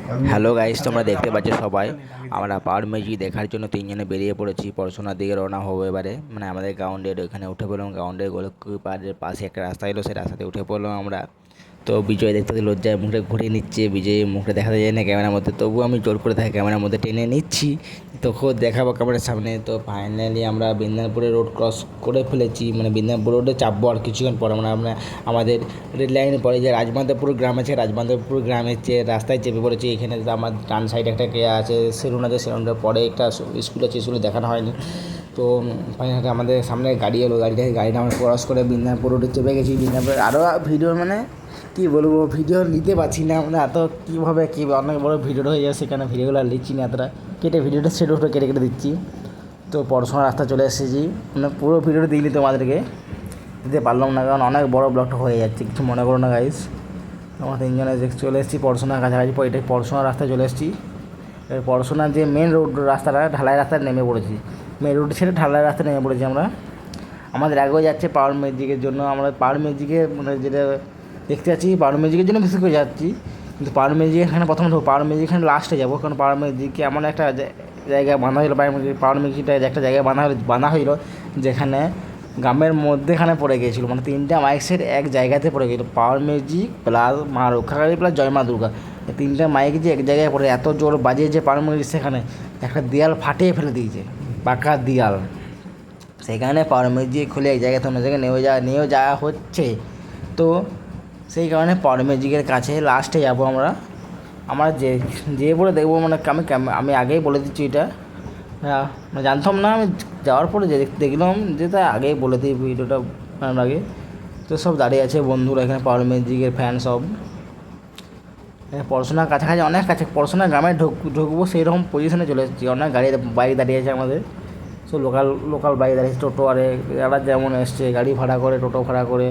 Hello guys, তোমরা দেখতে পাচ্ছ সবাই আমরা পাওয়ার ম্যাজিক দেখার জন্য তিনজনে বেরিয়ে পড়েছি। পড়াশোনার দিকে রওনা হবো এবারে। আমাদের গ্রাউন্ডের ওখানে উঠে পড়লাম। গ্রাউন্ডের গোলকিপারের পাশে একটা রাস্তা এলো, সেই রাস্তাতে উঠে পড়লাম আমরা। তো বিজয় দেখতে লজ্জায় মুখটা ঘুরিয়ে নিচ্ছে। বিজয় মুখটা দেখাতে যায় না ক্যামেরার মধ্যে, তবুও আমি জোর করে তাকে ক্যামেরার মধ্যে টেনে নিচ্ছি, তো খুব দেখাবো ক্যামেরার সামনে। তো ফাইনালি আমরা বিন্দানপুরে রোড ক্রস করে ফেলেছি, বিন্দানপুর রোডে চাপবো আর কিছুক্ষণ পর। আমরা আমাদের রেল লাইনের পরে যে রাজমাধবপুর গ্রাম আছে, রাজমাধবপুর গ্রামের রাস্তায় চেপে পড়েছি। এখানে আমার ডান সাইডে একটা কে আছে, সেলুন আছে, সেলুনটার পরে একটা স্কুল আছে, স্কুলে দেখানো হয়নি। তো ফাইনালি আমাদের সামনে গাড়ি এলো, গাড়িটা আমরা ক্রস করে বিন্দানপুর রোডে চেপে গেছি। বিন্দানপুর আরও ভিডিও কী বলবো, ভিডিও নিতে পারছি না, এত কীভাবে অনেক বড় ভিডিও হয়ে যায়, সেখানে ভিডিওগুলো লিখছি না, এতটা কেটে ভিডিওটা সেট কেটে কেটে দিচ্ছি। তো পড়াশোনার রাস্তা চলে এসেছি, পুরো ভিডিওটা দিইনি তোমাদেরকে, দিতে পারলাম না, কারণ অনেক বড় ব্লগটা হয়ে যাচ্ছে, কিছু মনে করো না গাইস। আমরা তিনজনে চলে এসেছি পড়াশোনার কাছাকাছি, এটাই পড়াশোনার রাস্তায় চলে এসেছি। পড়াশোনার যে মেন রোড রাস্তাটা, ঢালাই রাস্তায় নেমে পড়েছি, মেন রোড ছেড়ে ঢালাই রাস্তায় নেমে পড়েছি আমরা। আমাদের আগেও যাচ্ছে পাওয়ার ম্যাজিকের জন্য, আমরা পাওয়ার ম্যাজিকে যেটা দেখতে যাচ্ছি, পাওয়ার ম্যাজিকের জন্য বেশি করে যাচ্ছি, কিন্তু পাওয়ার ম্যাজিক এখানে প্রথম ঢোক, পাওয়ার ম্যাজিক এখানে লাস্টে যাবো, কারণ পাওয়ার ম্যাজিকে এমন একটা জায়গায় বাঁধা হইলো, পাওয়ার ম্যাজিকটা একটা জায়গায় বাঁধা হইলো যেখানে গ্রামের মধ্যেখানে পড়ে গিয়েছিলো, তিনটা মাইক সেট এক জায়গাতে পড়ে গেছিলো, পাওয়ার ম্যাজিক প্লাস মা রক্ষাকালী প্লাস জয় মা দুর্গা, এই তিনটা মাইক যে এক জায়গায় পড়ে এত জোর বাজিয়েছে পাওয়ার ম্যাজিক, সেখানে একটা দেয়াল ফাটিয়ে ফেলে দিয়েছে, পাকা দেয়াল। সেখানে পাওয়ার ম্যাজিক খুলে এক জায়গায় অন্য জায়গায় নিয়েও যাওয়া হচ্ছে। তো সেই কারণে পাওয়ার ম্যাজিকের কাছে লাস্টে যাবো আমরা যে বলে দেখবো, আমি আগেই বলে দিচ্ছি এটা, জানতাম না, আমি যাওয়ার পরে দেখলাম যে তা আগেই বলে দিই ভিডিওটা আগে। তো সব দাঁড়িয়ে আছে বন্ধুরা, এখানে পাওয়ার ম্যাজিকের ফ্যান সব, পড়াশোনার কাছাকাছি, অনেক কাছে, পড়াশোনার গ্রামে ঢুকবো সেই রকম পজিশনে চলে এসেছি। অনেক বাইক দাঁড়িয়ে আছে আমাদের, সব লোকাল বাইক দাঁড়িয়েছে, টোটো আরে যারা যেমন এসছে গাড়ি ভাড়া করে, টোটো ভাড়া করে।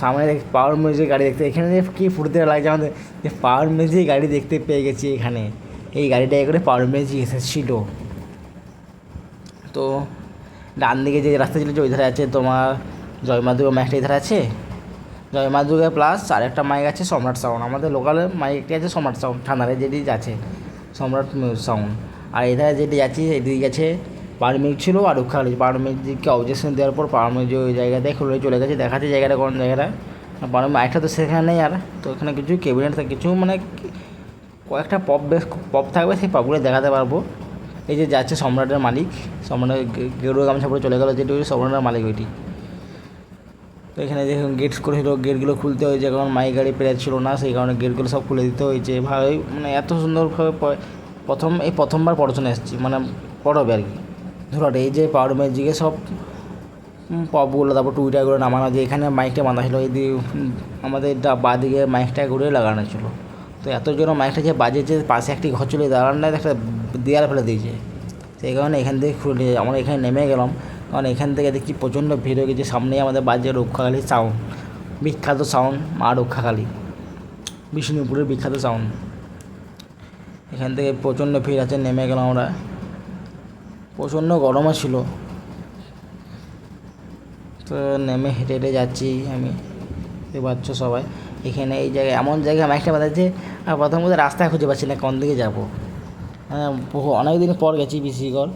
সামনে পাওয়ার ম্যাজিক গাড়ি দেখতে, এখানে যে কী ফুটতে লাগছে আমাদের, যে পাওয়ার ম্যাজিক গাড়ি দেখতে পেয়ে গেছি এখানে, এই গাড়িটা করে পাওয়ার ম্যাজিক এসেছিল। তো ডান দিকে যে রাস্তা ছিল, ওই ধারে আছে তোমার জয় মা দুর্গা মাইকটা, এই ধারে আছে জয় মা দুর্গা প্লাস আরেকটা মাইক আছে সম্রাট সাউন্ড, আমাদের লোকালের মাইকটি আছে সম্রাট সাউন্ড, থানারে যেটি আছে সম্রাট সাউন্ড। আর এই ধারে যেটি যাচ্ছি এদিকে আছে পাওয়ার ম্যাজিক ছিল আর রক্ষাকালী। পাওয়ার ম্যাজিককে অবজেকশন দেওয়ার পর পাওয়ার ম্যাজিক ওই জায়গাটায় খুলে চলে গেছে, দেখাচ্ছে জায়গাটা কোন জায়গাটা, পাওয়ার মাইকটা তো সেখানে নেই। আর তো এখানে কিছু ক্যাবিনেট থাকে, কিছু কয়েকটা পপ থাকবে, সেই পপগুলো দেখাতে পারবো। এই যে যাচ্ছে সম্রাটের মালিক, সম্রাটের গেরুয়া গামছা পরে চলে গেলো, যেটি ওই সম্রাটের মালিক ওইটি। তো এখানে যে গেট করেছিল, গেটগুলো খুলতে হয়েছে, কারণ মাইক গাড়ি পেরেছিল না, সেই কারণে গেটগুলো সব খুলে দিতে হয়েছে। ভালোই এত সুন্দরভাবে প্রথমবার পড়াশোনা এসেছি, পড়বে আর কি ধরো। এই যে পাওয়ার ম্যাজিকে সব পপগুলো, তারপর টুইটারগুলো নামানো, যে এখানে মাইকটা বাঁধা ছিল, এই আমাদের বাঁ দিকে মাইকটা ঘুরে লাগানো ছিল। তো এত জন্য মাইকটা যে বাজেছে, পাশে একটি ঘর ছিল, দাঁড়ানটা একটা দেয়াল ফেলে দিয়েছে, সেই কারণে এখান থেকে খুলে আমরা এখানে নেমে গেলাম। কারণ এখান থেকে দেখছি প্রচণ্ড ভিড় হয়ে গেছে, সামনেই আমাদের বাজে রক্ষাকালী সাউন্ড, বিখ্যাত সাউন্ড মা রক্ষাকালী, বিষ্ণুপুরের বিখ্যাত সাউন্ড। এখান থেকে প্রচণ্ড ভিড় আছে, নেমে গেলাম আমরা, প্রচণ্ড গরমও ছিল। তো নেমে হেঁটে হেঁটে যাচ্ছি আমি, দেখতে পাচ্ছ সবাই। এখানে এই জায়গায় এমন জায়গায় মাইকটা বাঁধাচ্ছে, আর প্রথমত রাস্তায় খুঁজে পাচ্ছি না কোন দিকে যাবো। অনেক দিন পর গেছি বিশিগড়,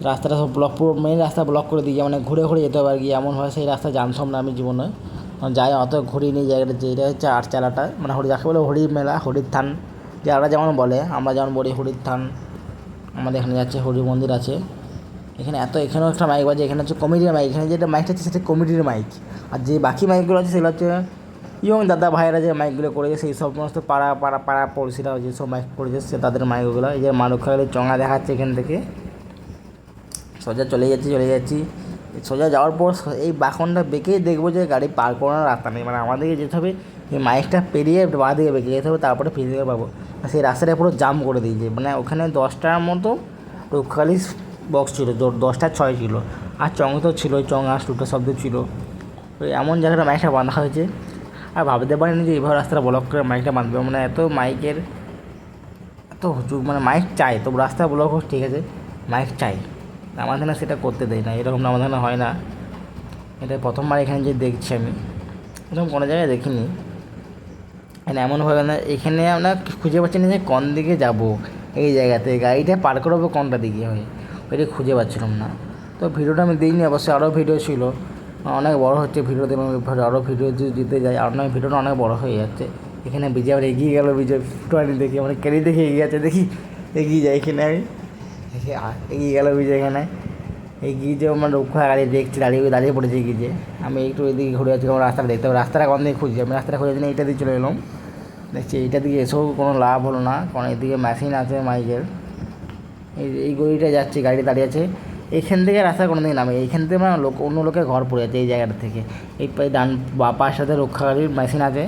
রাস্তাটা সব ব্লক, পুরো মেন রাস্তা ব্লক করে দিয়ে, ঘুরে ঘুরে যেতে হবে আর কি, এমন হয় সেই রাস্তা জানতাম না আমি জীবনে, যাই অত ঘুরি নিই জায়গাটা, যে এটা হচ্ছে আটচালাটা, যাকে বলে হরির মেলা, হরির থান, যে আমরা যেমন বলে, আমরা যেমন বলি হরির থান। আমাদের এখানে যাচ্ছে হরি মন্দির আছে, এখানেও একটা মাইক বাজে, এখানে হচ্ছে কমিটির মাইক, এখানে যেটা মাইকটা আছে সেটা কমিটির মাইক। আর যে বাকি মাইকগুলো আছে সেগুলো হচ্ছে ইয়ং দাদা ভাইয়েরা যে মাইকগুলো করেছে, সেই সমস্ত পাড়া পড়শিরা যেসব মাইক করেছে সে তাদের মাইকগুলো। এই যে মা রক্ষাকালীর চঙা দেখাচ্ছে, এখান থেকে সোজা চলে যাচ্ছি। সোজা যাওয়ার পর এই বাঁকনটা বেঁকেই দেখবো যে গাড়ি পার করানোর রাস্তা নেই, আমাদেরকে যেতে হবে এই মাইকটা পেরিয়ে বাঁ দিকে বেঁকে যেতে হবে, তারপরে ফিরে পাবো। সেই রাস্তাটা পুরো জাম করে দিয়েছে, ওখানে 10টার মতো রক্ষাকালী বক্স ছিল, 10টা 6 ছিল, আর চং তো ছিলই, চং আর দুটো শব্দ ছিল। ওই এমন জায়গাটা মাইকটা বাঁধা হয়েছে, আর ভাবতে পারিনি যে এইভাবে রাস্তাটা ব্লক করে মাইকটা বাঁধবে, এত মাইকের এত হুজুগ, মাইক চাই, তো রাস্তা ব্লক হোক ঠিক আছে, মাইক চাই, আমাদের না সেটা করতে দেয় না, এরকম আমাদের না হয় না। এটা প্রথমবার এখানে যে দেখছি আমি, এরকম কোনো জায়গায় দেখিনি। মানে এমনভাবে না এখানে আমরা খুঁজে পাচ্ছি না যে কোন দিকে যাব, এই জায়গাতে গাড়িটা পার করবো কোনটা দিকে হয় ওইটা খুঁজে পাচ্ছিলাম না। তো ভিডিওটা আমি দিইনি, অবশ্যই আরও ভিডিও ছিল, অনেক বড় হচ্ছে ভিডিও দিলাম, আরও ভিডিও যদি দিতে যাই আর নয় ভিডিওটা অনেক বড় হয়ে যাচ্ছে। এখানে বিজয় আবার এগিয়ে গেল, বিজয় ফুটুয়ানি দেখি মানে কেলি দেখে এগিয়ে যাচ্ছে, দেখি এগিয়ে যায় এখানে আমি দেখি এগিয়ে গেল বিজয় এখানে এগিয়ে যে আমার রক্ষা গাড়ি দেখছি দাঁড়িয়ে দাঁড়িয়ে পড়েছে এগিয়ে যে আমি একটু এদিকে ঘুরে যাচ্ছি, আমার রাস্তাটা দেখতে হবে, রাস্তাটা কোন দিকে খুঁজছি, আমি রাস্তাটা খুঁজে দিন এইটা দিয়ে চলে এলাম। দেখছি এইটা দিকে এসেও কোনো লাভ হলো না, কারণ এদিকে মেশিন আছে মাইকের। এই গলিটা যাচ্ছি, গাড়ি দাঁড়িয়ে আছে, এইখান থেকে রাস্তা কোনো দিকে নামে, এইখান থেকে মানে অন্য লোকের ঘর পড়ে যাচ্ছে এই জায়গাটা থেকে। এই ডান বাপার সাথে রক্ষা গাড়ির মেশিন আছে,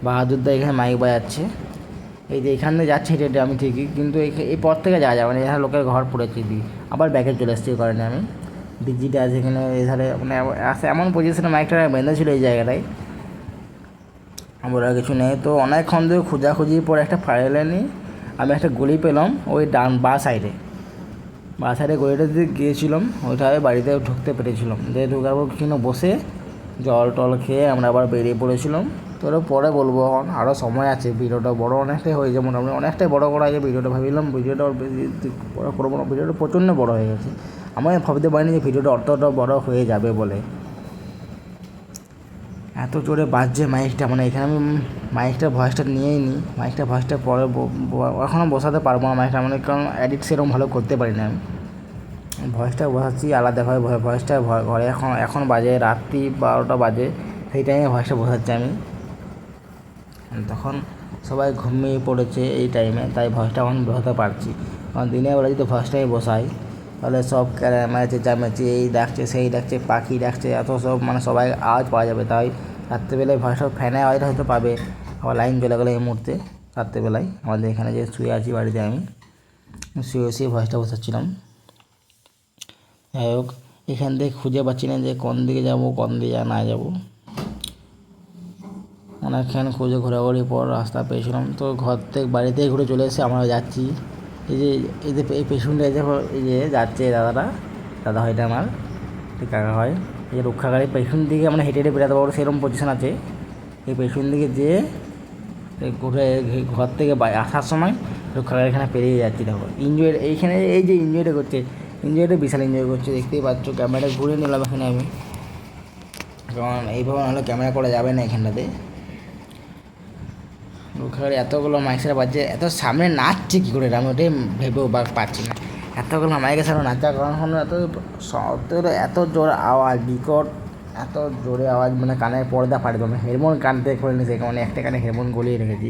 বাহাদুরদা এখানে মাইক বাজাচ্ছে। এই যে এখান থেকে যাচ্ছে হেঁটে হেঁটে আমি ঠিকই, কিন্তু এই পথ থেকে যাওয়া যাবে না, এখানে লোকের ঘর পড়েছে দিই, আবার ব্যাকে চলে এসেছি কারণে আমি ডিজিটা আছে এখানে এধারে মানে আসে এমন পজিশনে মাইকটা বেঁধে ছিল এই জায়গাটায়, বলার কিছু নেই। তো অনেকক্ষণ ধরে খোঁজাখুঁজির পর একটা ফাইলে নিয়ে আমি একটা গলি পেলাম ওই বাঁ সাইডে গলিটা দিয়ে গিয়েছিলাম, ওইটাই বাড়িতে ঢুকতে পেরেছিলাম, যে ঢুকার পর কিছু না বসে জল টল খেয়ে আমরা আবার বেরিয়ে পড়েছিলাম। তো ওটা পরে বলবো, এখন আরও সময় আছে, ভিডিওটা বড় অনেকটাই হয়ে যায়, মোটামুটি অনেকটাই বড় করা যায় ভিডিওটা, ভাবিলাম ভিডিওটা বড় করবো না, ভিডিওটা প্রচণ্ড বড় হয়ে গেছে, আমি ভাবতে পারিনি যে ভিডিওটা অতটা বড় হয়ে যাবে বলে। এত জোরে বাজছে মাইকটা, মানে এখানে আমি মাইকটার ভয়েসটা নিয়েই নিই, মাইকটার ভয়েসটা পরে এখনও বসাতে পারবো না মাইকটা, মানে কারণ এডিট সেরকম ভালো করতে পারি না আমি, ভয়েসটা বসাচ্ছি আলাদাভাবে, ভয়েসটা ঘরে এখন বাজে রাত্রি 12টা বাজে, সেই টাইমে ভয়েসটা বসাচ্ছি আমি, তখন সবাই ঘুমিয়ে পড়েছে এই টাইমে, তাই ভয়েসটা এখন বসাতে পারছি। কারণ দিনের বেলা যদি ভয়েসটাই বসাই তাহলে সব ক্যামেরা চেঁচামেচি, এই ডাকছে সেই ডাকছে পাখি ডাকছে, এত সব মানে সবাই আওয়াজ পাওয়া যাবে, তাই রাত্রেবেলায় ভয়েসটা ফ্যানে আওয়াজটা হয়তো পাবে, আবার লাইন চলে গেলো এই মুহূর্তে রাত্রেবেলায়, আমাদের এখানে যে শুয়ে আছি বাড়িতে আমি শুয়ে ভয়েসটা বসাচ্ছিলাম। যাই হোক, এখান থেকে খুঁজে পাচ্ছি না যে কোন দিকে যাব কোন দিকে না যাব, অনেকক্ষণ খুঁজে ঘোরাঘুরির পর রাস্তা পেয়েছিলাম, তো ঘর থেকে বাড়িতেই ঘুরে চলে এসে আমরা যাচ্ছি। এই পেছনটা এই যে যাচ্ছে দাদা হয়টা আমার কাকা হয়, এই যে রক্ষা গাড়ির পেছন দিকে আমরা হেঁটে হেঁটে বেড়াতে পারবো সেরকম পজিশন আছে, এই পেছন দিকে যেয়ে ঘুরে ঘর থেকে আসার সময় রক্ষা গাড়ি এখানে পেরিয়ে যাচ্ছি, দেখো এনজয় এইখানে এই যে এনজয়টা করছে, এনজয়টা বিশাল এনজয় করছে, দেখতেই পাচ্ছ, ক্যামেরাটা ঘুরে নিলাম এখানে আমি, কারণ এইভাবে নাহলে ক্যামেরা করা যাবে না এখানটাতে। রক্ষা গাড়ি এতগুলো মাইকের বাজছে, এত সামনে নাচছে কী করে আমি ওটাই ভেবেও পাচ্ছি না, এতগুলো মাইকের সামনে নাচার কারণ এত জোর আওয়াজ বিকট, এত জোরে আওয়াজ মানে কানের পর্দা ফাটে, আমি হেডফোন কান থেকে খুলে নিয়েছি, কারণে একটা কানে হেডফোন গলিয়ে রেখেছি।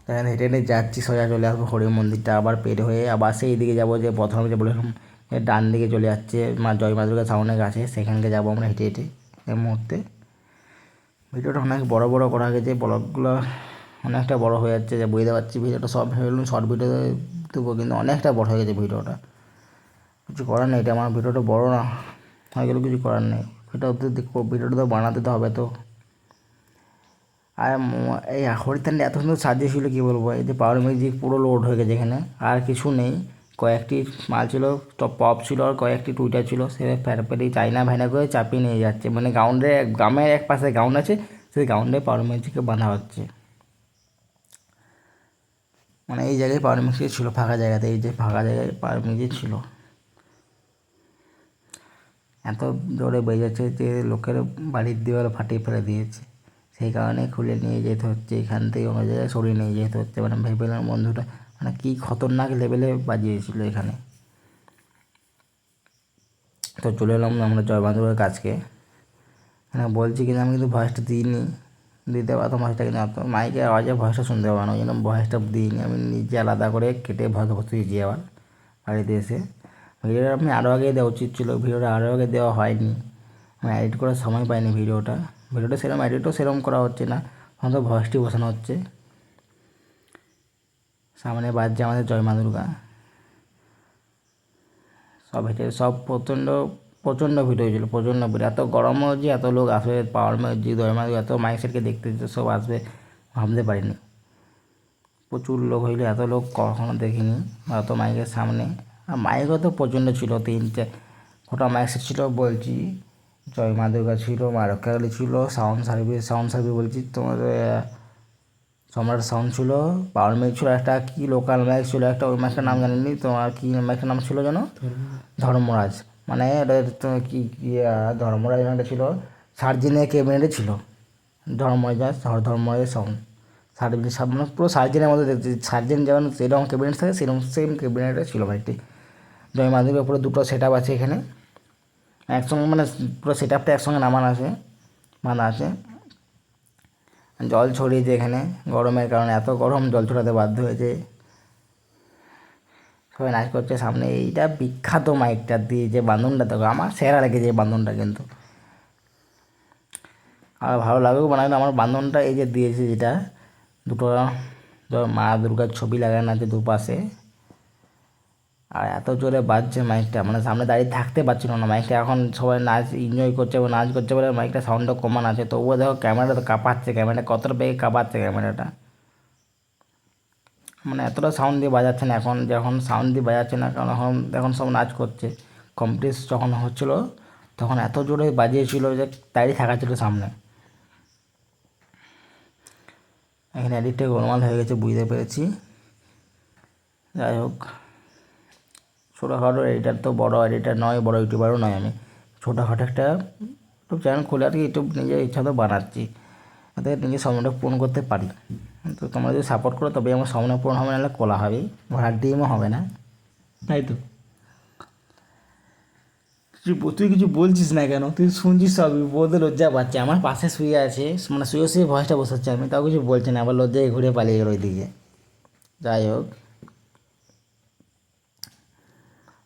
তাই হেঁটে হেঁটে যাচ্ছি, সোজা চলে আসবো হরি মন্দিরটা আবার পের হয়ে, আবার সেই দিকে যাবো যে প্রথমে যে বলেছিলাম ডান দিকে চলে যাচ্ছে জয় মা দুর্গা সামনে গাছে, সেখানকে যাবো আমরা হেঁটে হেঁটে। এই মুহূর্তে ভিডিওটা অনেক বড় করা গেছে, ব্লগগুলো অনেকটা বড় হয়ে যাচ্ছে, যে বুঝতে পারছি ভিডিওটা সব ভেবেলাম শর্ট ভিডিও দেবো, কিন্তু অনেকটা বড় হয়ে গেছে ভিডিওটা, কিছু করার নেই, এটা আমার ভিডিওটা বড় না হয়ে গেলে কিছু করার নেই, ভিডিওটা তো বানাতে তো হবে তো। আর এই হরিদ্বারটা এত সুন্দর সাজিয়েছিল কী বলবো, এই যে পাওয়ার মিউজিক পুরো লোড হয়ে গেছে এখানে, আর কিছু নেই, কয়েকটি মাল ছিল, পপ ছিল আর কয়েকটি টুইটার ছিল, সে ফেরফেরি চাইনা ভাইনা করে চাপিয়ে নিয়ে যাচ্ছে, মানে গ্রামের এক পাশে গ্রাউন্ড আছে, সেই গ্রাউন্ডে পাওয়ার মিউজিককে বাঁধা হচ্ছে, মানে এই জায়গায় পাওয়ার মিউজিক ছিল ফাঁকা জায়গাতে, এই যে ফাঁকা জায়গায় পাওয়ার মিউজিক ছিল, এত জোরে বেজেছে যে লোকের বাড়ির দেওয়াল ফাটিয়ে ফেলে দিয়েছে, সেই কারণে খুলে নিয়ে যেতে হচ্ছে, এখান থেকে অন্য জায়গায় সরিয়ে নিয়ে যেতে হচ্ছে, মানে ভেবেলাম বন্ধুটা মানে কী খতরনাক লেভেলে বাজিয়েছিল এখানে। তো চলে এলাম আমরা জয় বাঁধবের কাছকে, মানে বলছি কিন্তু আমি কিন্তু ভয়েসটা দিইনি, দিতে পারতাম ভয়েসটা, কিন্তু মাইকের আওয়াজে ভয়েসটা শুনতে পাবো না, ওই জন্য ভয়েসটা দিইনি, আমি নিজে আলাদা করে কেটে ভয়েস বসিয়েছি আবার বাড়িতে এসে। ভিডিওটা আমি আরও আগে দেওয়া উচিত ছিল, ভিডিওটা আরও আগে দেওয়া হয়নি, আমি এডিট করার সময় পাইনি ভিডিওটা সেরকম এডিটও সেরকম করা হচ্ছে না, তখন তো ভয়েসটি বসানো হচ্ছে। সামনে বাজছে আমাদের জয় মা দুর্গা, সব প্রচণ্ড ভিড় হয়েছিলো, প্রচণ্ড ভিড়, এত গরমও হচ্ছে, এত লোক আসবে পাওয়ার মিউজিক জয় মা দুর্গা, এত মাইক সেটকে দেখতে সব আসবে ভাবতে পারিনি, প্রচুর লোক হইলে এত লোক কখনো দেখিনি, এত মাইকের সামনে, আর মাইকও তো প্রচণ্ড ছিল, 3-4 মাইক সেট ছিল, বলছি জয় মা দুর্গা ছিল, মা রক্ষাকালী ছিল, সাউন্ড সার্ভিস বলছি তোমার সম্রাট সাউন্ড ছিল, পাওয়ার মাইক ছিল, একটা কি লোকাল মাইক ছিল একটা, ওই মাইকটার নাম জানিনি, তোমার কি মাইকটার নাম ছিল যেন, ধর্মরাজ, মানে এটা কি ধর্মরাজ একটা ছিল, সার্জেনের ক্যাবিনেটে ছিল ধর্মরাজের সাউন্ড মানে পুরো সার্জেনের মধ্যে সার্জেন যেমন সেরকম ক্যাবিনেট থাকে সেরকম সেম ক্যাবিনেটে ছিল মাইকটি। জয় মা দুর্গা পুরো দুটো সেট আপ আছে এখানে একসঙ্গে, মানে পুরো সেট আপটা একসঙ্গে বাঁধা আছে। জল ছড়িয়েছে এখানে, গরমের কারণে এত গরম জল ছড়াতে বাধ্য হয়েছে, সবাই নাচ করছে সামনে। এইটা বিখ্যাত মাইকটা দিয়ে যে বান্ধনটা দেখো, আমার সেরা লেগেছে এই বান্ধনটা কিন্তু, আর ভালো লাগেও বানালে আমার বান্ধনটা এই যে দিয়েছে যেটা দুটো মা দুর্গার ছবি লাগানো আছে দুপাশে, আর এত জোরে বাজছে মাইকটা, মানে সামনে দাঁড়িয়ে থাকতে পারছিল না মাইকটা। এখন সবাই এনজয় করছে এবং নাচ করছে বলে মাইকটা সাউন্ডটা কমান আছে, তবুও দেখো ক্যামেরাটা তো কাঁপাচ্ছে, ক্যামেরাটা কতটা বেগে কাঁপাচ্ছে ক্যামেরাটা, মানে এতটা সাউন্ড দিয়ে বাজাচ্ছে না এখন, যখন সাউন্ড দিয়ে বাজাচ্ছে না কারণ এখন সব নাচ করছে। কম্পিটিশ যখন হচ্ছিলো তখন এত জোরে বাজিয়েছিল যে দাঁড়িয়ে থাকা ছিল সামনে। এখানে এডিটটা গোলমাল হয়ে গেছে বুঝতে পেরেছি, যাই হোক ছোটোখাটো এডিটার তো বড় এডিটার নয়, বড় ইউটিউবারও নয় আমি, ছোটোখাটো একটা ইউটিউব চ্যানেল খুলে আর কি ইউটিউব নিজের ইচ্ছা তো বানাচ্ছি, যাতে নিজের স্বপ্নটা পূরণ করতে পারি। তো তোমরা যদি সাপোর্ট করো তবে আমার স্বপ্ন পূরণ হবে, নাহলে কোলা হবে, ঘোড়ার ডিমও হবে না, তাই তো। তুই কিছু বলছিস না কেন? তুই শুনছিস সবই, বলতে লজ্জা পাচ্ছে। আমার পাশে শুয়ে আছে, মানে শুয়ে ভয়েসটা বসাচ্ছে, আমি তাও কিছু বলছি না, আবার লজ্জায় ঘুরে পালিয়ে গেল ওইদিকে। যাই হোক,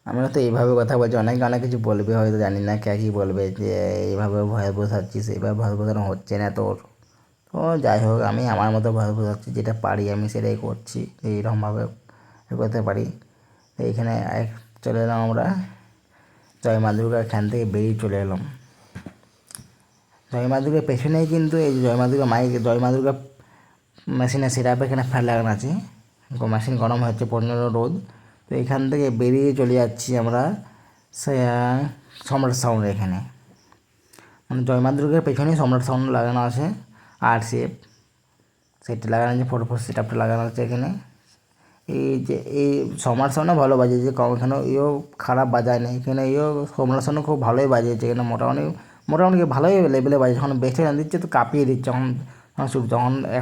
আমরা তো এইভাবে কথা বলছি, অনেকে অনেক কিছু বলবে হয়তো, জানি না কে কী বলবে যে এইভাবে ভয়েস বসাচ্ছিস, এইভাবে ভয়েস বসানো হচ্ছে না তোর। তো যাই হোক, আমি আমার মতো ভয়েস বসাচ্ছি, যেটা পারি আমি সেটাই করছি, এইরকমভাবে করতে পারি। তো এইখানে চলে এলাম আমরা জয় মা দুর্গা, এখান থেকে বেরিয়ে চলে এলাম। জয় মা দুর্গার পেছনেই কিন্তু এই জয় মা দুর্গা জয় মা দুর্গা মেশিনের সেট আপে এখানে ফ্যান লাগানো আছে, মেশিন গরম হচ্ছে 15 রোদ। তো এখান থেকে বেরিয়ে চলে যাচ্ছি আমরা সম্রাট সাউন্ড, এখানে মানে জয় মা দুর্গার পেছনেই সম্রাট সাউন্ড লাগানো আছে, আর সেটা লাগানো আছে, ফটো সেট আপটা লাগানো আছে এখানে। এই সম্রাট সাউন্ডও ভালো বাজিয়েছে, এখানে এও খারাপ বাজায় না, এখানে সম্রাট সাউন্ড খুব ভালোই বাজিয়েছে, এখানে মোটামুটি ভালোই লেভেলে বাজিয়েছে। যখন বেস্টে গান দিচ্ছে তো কাঁপিয়ে দিচ্ছে, এখন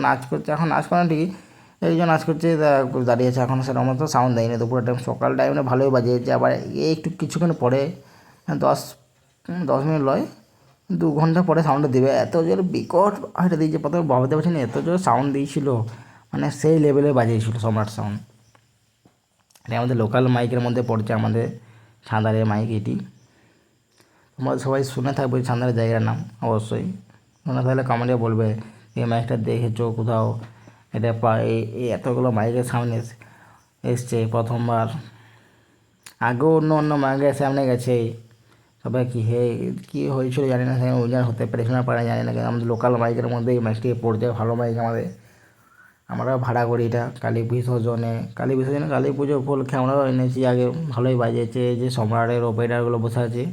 নাচ করছে, এখন নাচ করে না ঠিকই, এইজন নাচ করছে দাঁড়িয়েছে, এখন সেরকম মতো সাউন্ড দেয়নি। দুপুর টাইম সকাল টাইমে ভালোই বাজিয়েছে, আবার একটু কিছুক্ষণ পরে 10 মিনিট নয় 2 ঘন্টা পরে সাউন্ডটা দেবে, এত জোরে বিকট এটা দিয়েছে, প্রথমে ভাবতে পারছি না এত জোরে সাউন্ড দিয়েছিল, মানে সেই লেভেলে বাজিয়েছিল সম্রাট সাউন্ড। এটা আমাদের লোকাল মাইকের মধ্যে পড়ছে, আমাদের ছাঁদারের মাইক এটি। তোমরা সবাই শুনে থাকবে ছাঁদারের জায়গার নাম, অবশ্যই শুনে থাকলে কমেন্টে বলবে এই মাইকটা দেখেছো কোথাও, এটা এই এতগুলো মাইকের সামনে এসছে প্রথমবার, আগেও অন্য মাইকের সামনে গেছে সবাই, কী হয়েছিল জানি না, উইনার হতে পেরেছিল না পারে জানি না, কিন্তু আমাদের লোকাল মাইকের মধ্যে এই মাইকটি পড়ছে, ভালো মাইক আমাদের, আমরা ভাড়া করি এটা কালী পুজো উপলক্ষে আমরাও এনেছি, আগে ভালোই বাজিয়েছে, যে সম্রাটের অপারেটারগুলো বসে আছে।